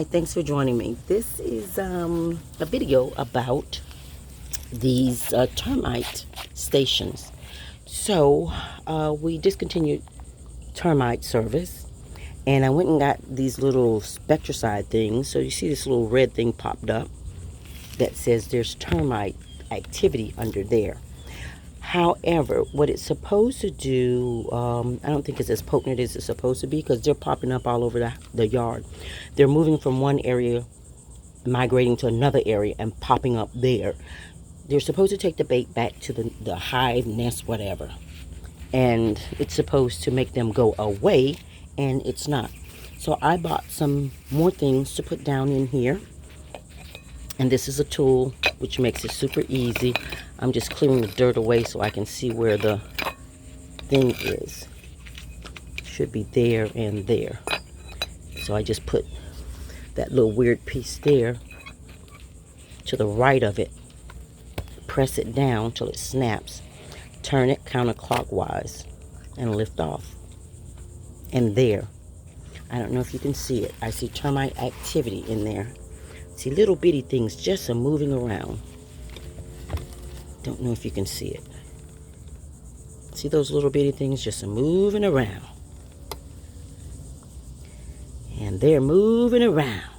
Hi, thanks for joining me. This is a video about these termite stations. So we discontinued termite service, and I went and got these little spectricide things. So you see this little red thing popped up that says there's termite activity under there. However, what it's supposed to do, I don't think it's as potent as it's supposed to be, because they're popping up all over the yard. They're moving from one area, migrating to another area, and popping up there. They're supposed to take the bait back to the hive, nest, whatever. And it's supposed to make them go away, and it's not. So I bought some more things to put down in here. And this is a tool which makes it super easy. I'm just clearing the dirt away so I can see where the thing is. Should be there and there. So I just put that little weird piece there to the right of it. Press it down till it snaps. Turn it counterclockwise and lift off. And there. I don't know if you can see it. I see termite activity in there. See little bitty things just are moving around. Don't know if you can see it. See those little bitty things just are moving around. And they're moving around.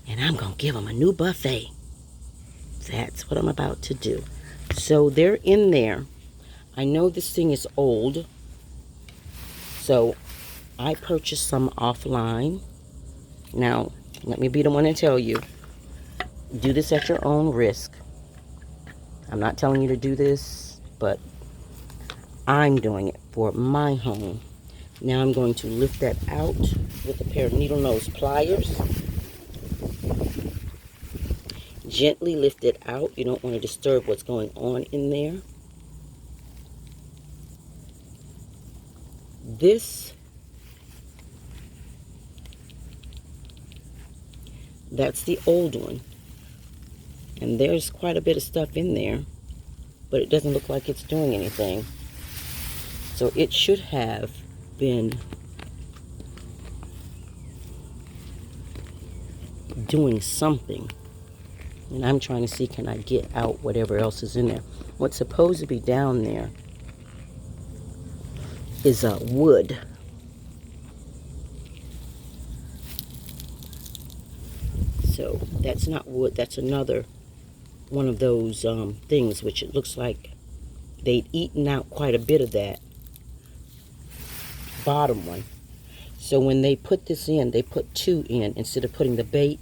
And I'm going to give them a new buffet. That's what I'm about to do. So they're in there. I know this thing is old. So I purchased some offline. Now, let me be the one to tell you. Do this at your own risk. I'm not telling you to do this, but I'm doing it for my home. Now I'm going to lift that out with a pair of needle nose pliers. Gently lift it out. You don't want to disturb what's going on in there. That's the old one. And there's quite a bit of stuff in there, but it doesn't look like it's doing anything. So it should have been doing something. And I'm trying to see, can I get out whatever else is in there? What's supposed to be down there is wood. So that's not wood, that's another one of those things which it looks like they'd eaten out quite a bit of that bottom one. So when they put this in, they put two in instead of putting the bait.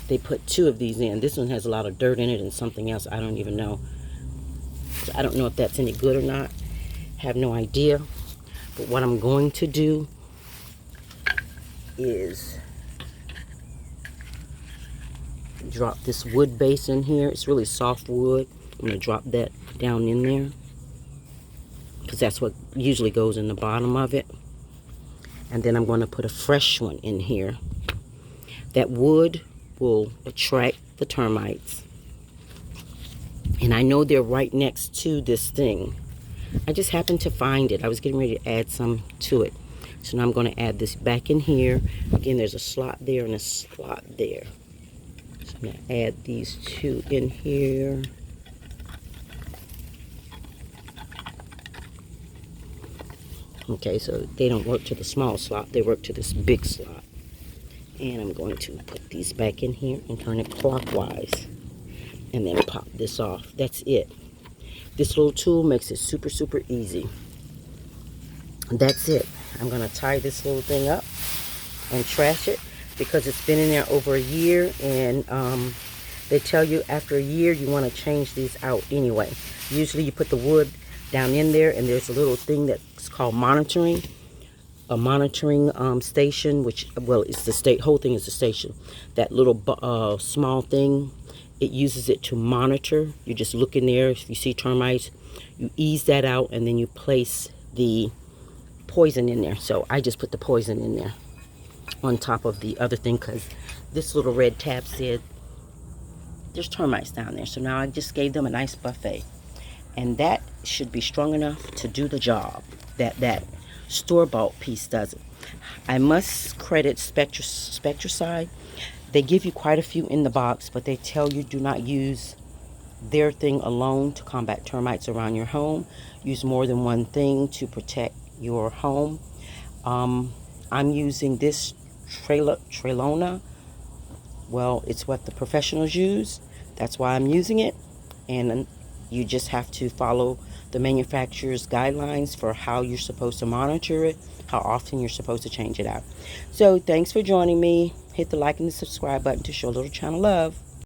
They put two of these in. This one has a lot of dirt in it and something else I don't even know. So I don't know if that's any good or not. Have no idea. But what I'm going to do is drop this wood base in here. It's really soft wood. I'm going to drop that down in there, because that's what usually goes in the bottom of it. And then I'm going to put a fresh one in here. That wood will attract the termites. And I know they're right next to this thing. I just happened to find it. I was getting ready to add some to it. So now I'm going to add this back in here. Again, there's a slot there and a slot there. So I'm going to add these two in here. Okay, so they don't work to the small slot. They work to this big slot. And I'm going to put these back in here and turn it clockwise. And then pop this off. That's it. This little tool makes it super, super easy. That's it. I'm going to tie this little thing up and trash it, because it's been in there over a year, and they tell you after a year you want to change these out anyway. Usually you put the wood down in there, and there's a little thing that's called monitoring. A monitoring station, which, well, it's the whole thing is the station. That little small thing, it uses it to monitor. You just look in there. If you see termites, you ease that out, and then you place the poison in there. So I just put the poison in there on top of the other thing, because this little red tab said there's termites down there. So now I just gave them a nice buffet, and that should be strong enough to do the job. That store-bought piece doesn't. I must credit Spectracide. They give you quite a few in the box, but they tell you do not use their thing alone to combat termites around your home. Use more than one thing to protect your home. I'm using this Trelona. Well, it's what the professionals use. That's why I'm using it. And you just have to follow the manufacturer's guidelines for how you're supposed to monitor it, how often you're supposed to change it out. So thanks for joining me. Hit the like and the subscribe button to show a little channel love.